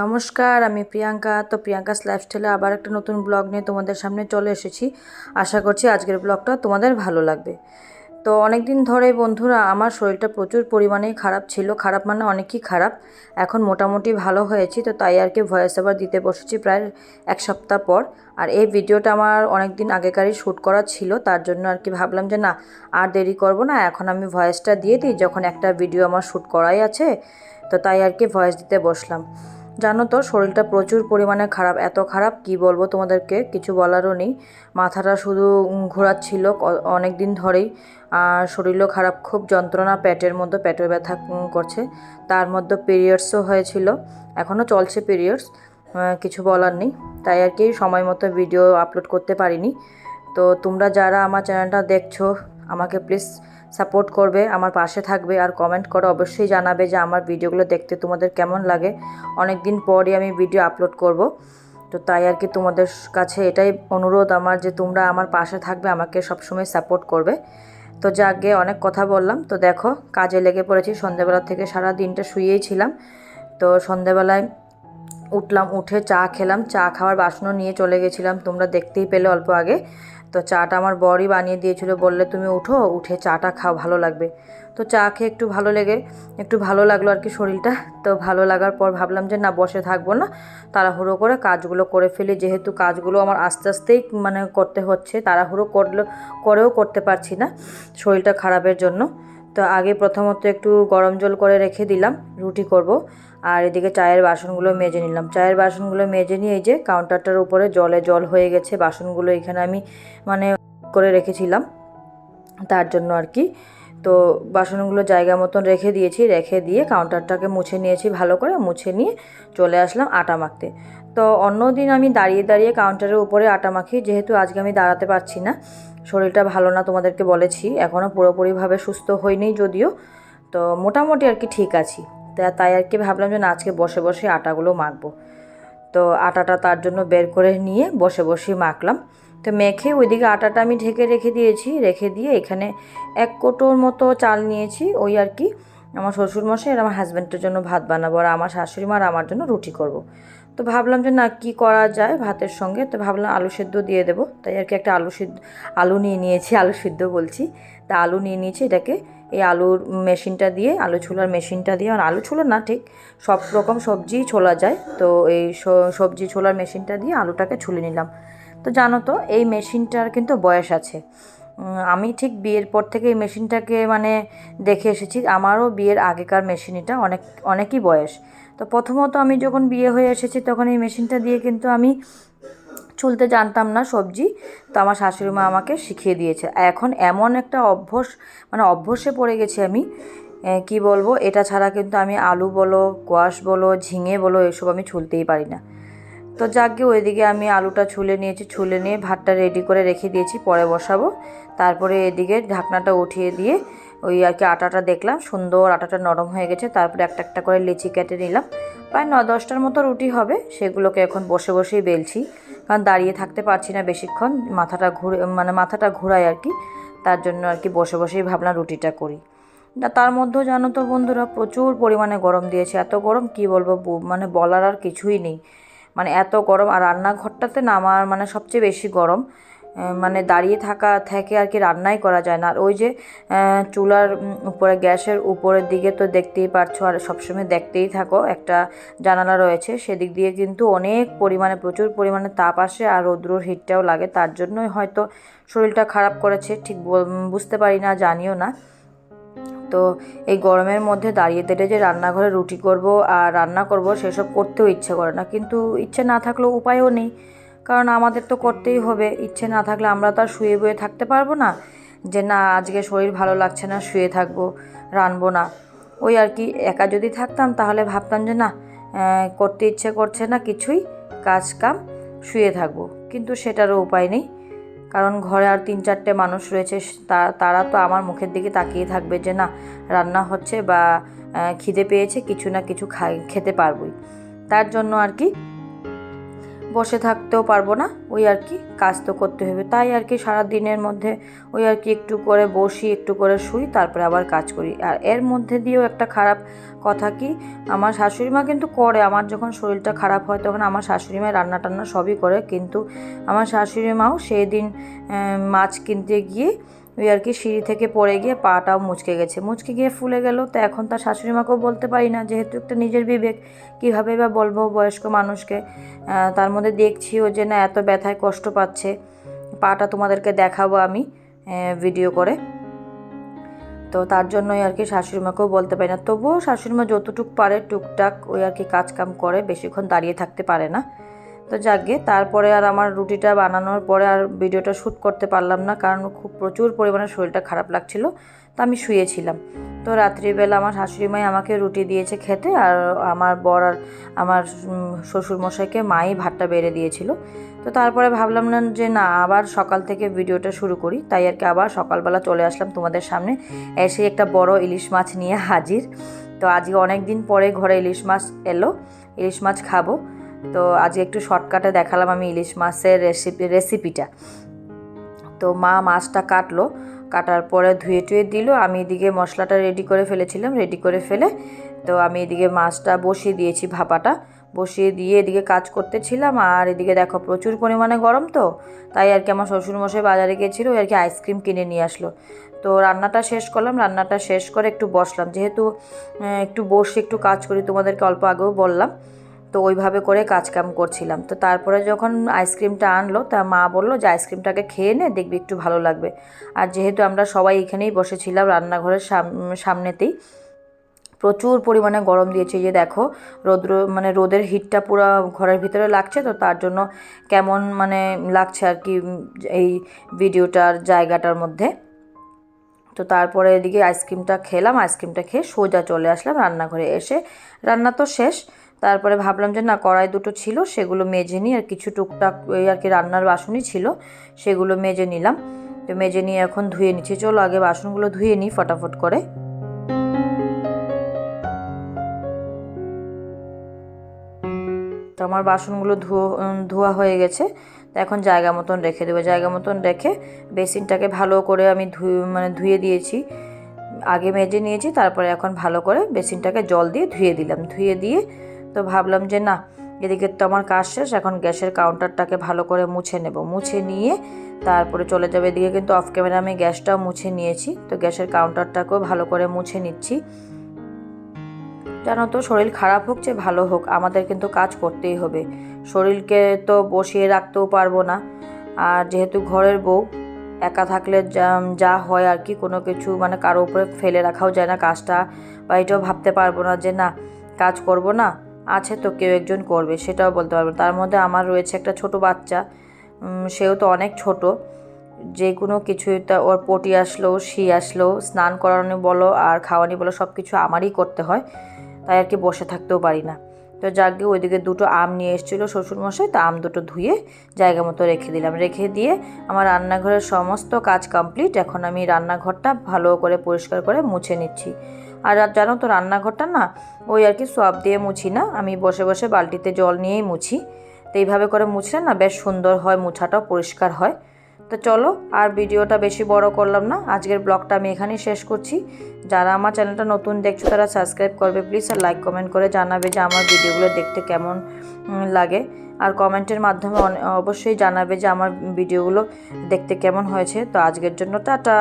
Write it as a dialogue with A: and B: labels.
A: নমস্কার, আমি প্রিয়াঙ্কা। তো প্রিয়াঙ্কাস লাইফস্টাইলে আবার একটা নতুন ব্লগ নিয়ে তোমাদের সামনে চলে এসেছি। আশা করছি আজকের ব্লগটা তোমাদের ভালো লাগবে। তো অনেক দিন ধরে বন্ধুরা আমার শরীরটা প্রচুর পরিমাণেই খারাপ ছিল, খারাপ মানে অনেকই খারাপ। এখন মোটামুটি ভালো হয়েছি, তো তাই আর কি ভয়েস ওভার দিতে বসেছি প্রায় এক সপ্তাহ পর। আর এই ভিডিওটা আমার অনেক দিন আগেকারই শ্যুট করা ছিল, তার জন্য আর কি ভাবলাম যে না আর দেরি করব না, এখন আমি ভয়েসটা দিয়ে দিই, যখন একটা ভিডিও আমার শ্যুট করাই আছে। তো তাই আর কি ভয়েস দিতে বসলাম। জানো তো শরীরটা প্রচুর পরিমাণে খারাপ, এত খারাপ কি বলবো তোমাদেরকে, কিছু বলারও নেই। মাথাটা শুধু ঘোরাচ্ছিল অনেক দিন ধরেই। আর শরীরও খারাপ, খুব যন্ত্রণা, পেটের মধ্যে পেটের ব্যথা করছে। তার মধ্যে পিরিয়ডসও হয়েছিল, এখনও চলছে পিরিয়ডস। কিছু বলার নেই, তাই আর কি সময় মতো ভিডিও আপলোড করতে পারিনি। তো তোমরা যারা আমার চ্যানেলটা দেখছো আমাকে প্লিজ সাপোর্ট করবে, আমার পাশে থাকবে, আর কমেন্ট করে অবশ্যই জানাবে যে আমার ভিডিওগুলো দেখতে তোমাদের কেমন লাগে। অনেক দিন পরই আমি ভিডিও আপলোড করব, তো তাই আর কি তোমাদের কাছে এটাই অনুরোধ আমার যে তোমরা আমার পাশে থাকবে, আমাকে সবসময় সাপোর্ট করবে। তো যাকে অনেক কথা বললাম, তো দেখো কাজে লেগে পড়েছি। সন্ধ্যেবেলা থেকে সারা দিনটা শুয়েই ছিলাম। তো সন্ধ্যেবেলায় উঠলাম, উঠে চা খেলাম, চা খাওয়ার বাসনও নিয়ে চলে গেছিলাম, তোমরা দেখতেই পেলে অল্প আগে। তো চাটা আমার বরই বানিয়ে দিয়েছিল, বললে তুমি উঠো, উঠে চাটা খাও, ভালো লাগবে। তো চা খেয়ে একটু ভালো লাগলো আর কি শরীরটা। তো ভালো লাগার পর ভাবলাম যে না বসে থাকবো না, তাড়াহুড়ো করে কাজগুলো করে ফেলি, যেহেতু কাজগুলো আমার আস্তে আস্তেই করতে হচ্ছে, তাড়াহুড়ো করেও করতে পারছি না শরীরটা খারাপের জন্য। তো আগে প্রথমত একটু গরম জল করে রেখে দিলাম, রুটি করব। আর এদিকে চায়ের বাসনগুলো মেজে নিলাম, চায়ের বাসনগুলো মেজে নিয়ে এই যে কাউন্টারটার উপরে জল হয়ে গেছে, বাসনগুলো এখানে আমি মানে করে রেখেছিলাম তার জন্য আর কি। তো বাসনগুলো জায়গা মতন রেখে দিয়েছি, রেখে দিয়ে কাউন্টারটাকে মুছে নিয়েছি, ভালো করে মুছে নিয়ে চলে আসলাম আটা মাখতে। তো অন্য দিন আমি দাঁড়িয়ে দাঁড়িয়ে কাউন্টারের উপরে আটা মাখি, যেহেতু আজকে আমি দাঁড়াতে পারছি না, শরীরটা ভালো না, তোমাদেরকে বলেছি, এখনও পুরোপুরিভাবে সুস্থ হইনি যদিও, তো মোটামুটি আর কি ঠিক আছি। তাই আর কি ভাবলাম যে না আজকে বসে বসে আটাগুলো মাখবো। তো আটাটা তার জন্য বের করে নিয়ে বসে বসেই মাখলাম। তো মেখে ওইদিকে আটাটা আমি ঢেকে রেখে দিয়েছি, রেখে দিয়ে এখানে 1 কোটোর মতো চাল নিয়েছি, ওই আর কি আমার শ্বশুরমশাই আর আমার হাজব্যান্ডের জন্য ভাত বানাবো, আর আমার শাশুড়ি মা আর আমার জন্য রুটি করব। তো ভাবলাম যে না কি করা যায় ভাতের সঙ্গে, তো ভাবলাম আলু সেদ্ধ দিয়ে দেবো, তাই আর কি একটা আলু নিয়ে নিয়েছি, আলু সিদ্ধ বলছি, তা আলু নিয়ে নিয়েছি। এটাকে এই আলুর মেশিনটা দিয়ে, আলু ছোলার মেশিনটা দিয়ে, আর আলু ছোলা না ঠিক সব রকম সবজিই ছোলা যায়, তো এই সবজি ছোলার মেশিনটা দিয়ে আলুটাকে ছুলে নিলাম। তো জানো তো এই মেশিনটার কিন্তু বয়স আছে। আমি ঠিক বিয়ের পর থেকে এই মেশিনটাকে দেখে এসেছি, আমারও বিয়ের আগেকার মেশিন, এটা অনেকই বয়স। তো প্রথমত আমি যখন বিয়ে হয়ে এসেছি তখন এই মেশিনটা দিয়ে কিন্তু আমি ছুলতে জানতাম না সবজি, তো আমার শাশুড়ি মা আমাকে শিখিয়ে দিয়েছে। এখন এমন একটা অভ্যাসে পড়ে গেছি আমি, কি বলবো, এটা ছাড়া কিন্তু আমি আলু বলো, কোয়াশ বলো, ঝিঙে বলো, এসব আমি ছুলতেই পারি না। তো যাকে ওইদিকে আমি আলুটা ছুলে নিয়েছি, ছুলে নিয়ে ভাতটা রেডি করে রেখে দিয়েছি, পরে বসাবো। তারপরে এদিকে ঢাকনাটা উঠিয়ে দিয়ে ওই আর কি আটাটা দেখলাম সুন্দর, আটাটা নরম হয়ে গেছে, তারপরে একটা একটা করে লিচি কেটে নিলাম। প্রায় 9-10টার মতো রুটি হবে, সেগুলোকে এখন বসে বসেই বেলছি, কারণ দাঁড়িয়ে থাকতে পারছি না বেশিক্ষণ, মাথাটা ঘুরায় আর কি, তার জন্য আর কি বসে বসেই ভাবলাম রুটিটা করি। তার মধ্যেও জানো তো বন্ধুরা প্রচুর পরিমাণে গরম দিয়েছে, এত গরম কি বলবো, বলার আর কিছুই নেই। এত গরম, আর রান্নাঘরটাতে না আমার সবচেয়ে বেশি গরম। দাঁড়িয়ে থাকা থেকে আর কি রান্নাই করা যায় না। আর ওই যে চুলার উপরে, গ্যাসের উপরের দিকে তো দেখতেই পারছো, আর সবসময় দেখতেই থাকো, একটা জানালা রয়েছে, সেদিক দিয়ে কিন্তু প্রচুর পরিমাণে তাপ আসে, আর রৌদ্রর হিটটাও লাগে, তার জন্যই হয়তো শরীরটা খারাপ করেছে, ঠিক বুঝতে পারি না, জানিও না। তো এই গরমের মধ্যে দাঁড়িয়ে দাঁড়িয়ে যে রান্নাঘরে রুটি করব আর রান্না করব, সেসব করতেও ইচ্ছে করে না, কিন্তু ইচ্ছে না থাকলেও উপায়ও নেই, কারণ আমাদের তো করতেই হবে। ইচ্ছে না থাকলে আমরা তো আর শুয়ে বয়ে থাকতে পারবো না, যে না আজকে শরীর ভালো লাগছে না শুয়ে থাকবো, রানবো না। ওই আর কি একা যদি থাকতাম তাহলে ভাবতাম যে না করতে ইচ্ছে করছে না কিছুই, কাজ কাম, শুয়ে থাকবো, কিন্তু সেটারও উপায় নেই, কারণ ঘরে আর 3-4টে মানুষ রয়েছে, তারা তো আমার মুখের দিকে তাকিয়ে থাকবে যে না রান্না হচ্ছে বা খিদে পেয়েছে, কিছু না কিছু খেতে পারবই। তার জন্য আর কি বসে থাকতেও পারবো না, ওই আর কি কাজ তো করতে হবে, তাই আর কি সারা দিনের মধ্যে ওই আর কি একটু করে বসি, একটু করে শুই, তারপরে আবার কাজ করি। আর এর মধ্যে দিয়েও একটা খারাপ কথা কি, আমার শাশুড়ি মা কিন্তু করে, আমার যখন শরীরটা খারাপ হয় তখন আমার শাশুড়ি মা রান্না টান্না সবই করে, কিন্তু আমার শাশুড়ি মাও সেই দিন মাছ কিনতে গিয়ে ওই আর কি সিঁড়ি থেকে পড়ে গিয়ে পাটাও মুচকে গেছে, মুচকে গিয়ে ফুলে গেল। তো এখন তার শাশুড়ি মাকেও বলতে পারি না, যেহেতু একটা নিজের বিবেক, কীভাবে বা বলবো বয়স্ক মানুষকে। তার মধ্যে দেখছিও যে না এত ব্যথায় কষ্ট পাচ্ছে, পাটা তোমাদেরকে দেখাবো আমি ভিডিও করে। তো তার জন্যই আর কি শাশুড়ি মাকেও বলতে পারি না, তবুও শাশুড়ি মা যতটুকু পারে টুকটাক ওই আর কি কাজকাম করে, বেশিক্ষণ দাঁড়িয়ে থাকতে পারে না। তো যাকগে, তারপরে আর আমার রুটিটা বানানোর পরে আর ভিডিওটা শ্যুট করতে পারলাম না, কারণ খুব প্রচুর পরিমাণে শরীরটা খারাপ লাগছিল, তো আমি শুয়েছিলাম। তো রাত্রিবেলা আমার শাশুড়ি মাই আমাকে রুটি দিয়েছে খেতে, আর আমার বর আর আমার শ্বশুরমশাইকে মাই ভাতটা বেড়ে দিয়েছিল। তো তারপরে ভাবলাম না যে না আবার সকাল থেকে ভিডিওটা শুরু করি, তাই আর কি আবার সকালবেলা চলে আসলাম তোমাদের সামনে, এসে একটা বড় ইলিশ মাছ নিয়ে হাজির। তো আজকে অনেক দিন পরে ঘরে ইলিশ মাছ এলো, ইলিশ মাছ খাবো। তো আজকে একটু শর্টকাটে দেখালাম আমি ইলিশ মাছের রেসিপিটা। তো মা মাছটা কাটলো, কাটার পরে ধুয়ে টুয়ে দিল, আমি এদিকে মশলাটা রেডি করে ফেলেছিলাম, রেডি করে ফেলে তো আমি এদিকে মাছটা বসিয়ে দিয়েছি, ভাপাটা বসিয়ে দিয়ে এদিকে কাজ করতেছিলাম। আর এদিকে দেখো প্রচুর পরিমাণে গরম, তো তাই আর কি আমার শ্বশুরমশাই বাজারে গিয়েছিল, আর কি আইসক্রিম কিনে নিয়ে আসলো। তো রান্নাটা শেষ করলাম, রান্নাটা শেষ করে একটু বসলাম, যেহেতু একটু বসে একটু কাজ করি, তোমাদেরকে অল্প আগেও বললাম, তো ওইভাবে করে কাজকাম করছিলাম। তো তারপরে যখন আইসক্রিমটা আনলো, তা মা বললো যে আইসক্রিমটাকে খেয়ে নে, দেখবি একটু ভালো লাগবে। আর যেহেতু আমরা সবাই এখানেই বসেছিলাম রান্নাঘরের সামনেতেই, প্রচুর পরিমাণে গরম দিয়েছে, যে দেখো মানে রোদের হিটটা পুরো ঘরের ভিতরে লাগছে, তো তার জন্য কেমন মানে লাগছে আর কি এই ভিডিওটার জায়গাটার মধ্যে। তো তারপরে এদিকে আইসক্রিমটা খেলাম, আইসক্রিমটা খেয়ে সোজা চলে আসলাম রান্নাঘরে। এসে রান্না তো শেষ, তারপরে ভাবলাম যে না কড়াই দুটো ছিল সেগুলো মেজে নিই, আর কিছু টুকটাক ওই আর কি রান্নার বাসনই ছিল সেগুলো মেজে নিলাম। তো মেজে নিয়ে এখন ধুয়ে নিচ্ছি, চলো আগে বাসনগুলো ধুয়ে নিই ফটাফট করে। তো আমার বাসনগুলো ধোয়া হয়ে গেছে, তো এখন জায়গা মতন রেখে দেবো, জায়গা মতন রেখে বেসিনটাকে ভালো করে আমি ধুয়ে দিয়েছি, আগে মেজে নিয়েছি, তারপরে এখন ভালো করে বেসিনটাকে জল দিয়ে ধুয়ে দিলাম। ধুয়ে দিয়ে তো ভাবলাম যে না এদিকে তো আমার কাজ শেষ, এখন গ্যাসের কাউন্টারটাকে ভালো করে মুছে নেব, মুছে নিয়ে তারপরে চলে যাবে। এদিকে কিন্তু অফ ক্যামেরা আমি গ্যাসটাও মুছে নিয়েছি, তো গ্যাসের কাউন্টারটাকেও ভালো করে মুছে নিচ্ছি। জানো তো শরীর খারাপ হোক যে ভালো হোক, আমাদের কিন্তু কাজ করতেই হবে, শরীরকে তো বসিয়ে রাখতেও পারবো না। আর যেহেতু ঘরের বউ, একা থাকলে যা হয় আর কি, কোনো কিছু মানে কারো উপরে ফেলে রাখাও যায় না কাজটা, বা এটাও ভাবতে পারবো না যে না কাজ করব না, আছে তো কেউ একজন করবে, সেটাও বলতে পারবো। তার মধ্যে আমার রয়েছে একটা ছোট বাচ্চা, সেও তো অনেক ছোট, যে কোনো কিছুই তা ওর পটি আসলো, আসলো, স্নান করানো বলো আর খাওয়ানি বলো সব কিছু আমারই করতে হয়, তাই আর কি বসে থাকতেও পারি না। তো যাকে ওইদিকে দুটো আম নিয়ে এসেছিলো শ্বশুরমশাই, তো আম দুটো ধুয়ে জায়গা মতো রেখে দিলাম, রেখে দিয়ে আমার রান্নাঘরের সমস্ত কাজ কমপ্লিট। এখন আমি রান্নাঘরটা ভালো করে পরিষ্কার করে মুছে নিচ্ছি। আর জানো তো রান্নাঘরটা না ওই আর কি সোয়াব দিয়ে মুছি না, আমি বসে বসে বালতিতে জল নিয়েই মুছি, তো এইভাবে করে মুছলে না বেশ সুন্দর হয়, মুছাটাও পরিষ্কার হয়। তো চলো আর ভিডিওটা বেশি বড় করলাম না, আজকের ব্লগটা আমি এখানেই শেষ করছি। যারা আমার চ্যানেলটা নতুন দেখছো তারা সাবস্ক্রাইব করবে প্লিজ, আর লাইক কমেন্ট করে জানাবে যে আমার ভিডিওগুলো দেখতে কেমন লাগে, আর কমেন্টের মাধ্যমে অবশ্যই জানাবে যে আমার ভিডিওগুলো দেখতে কেমন হয়েছে। তো আজকের জন্য টাটা।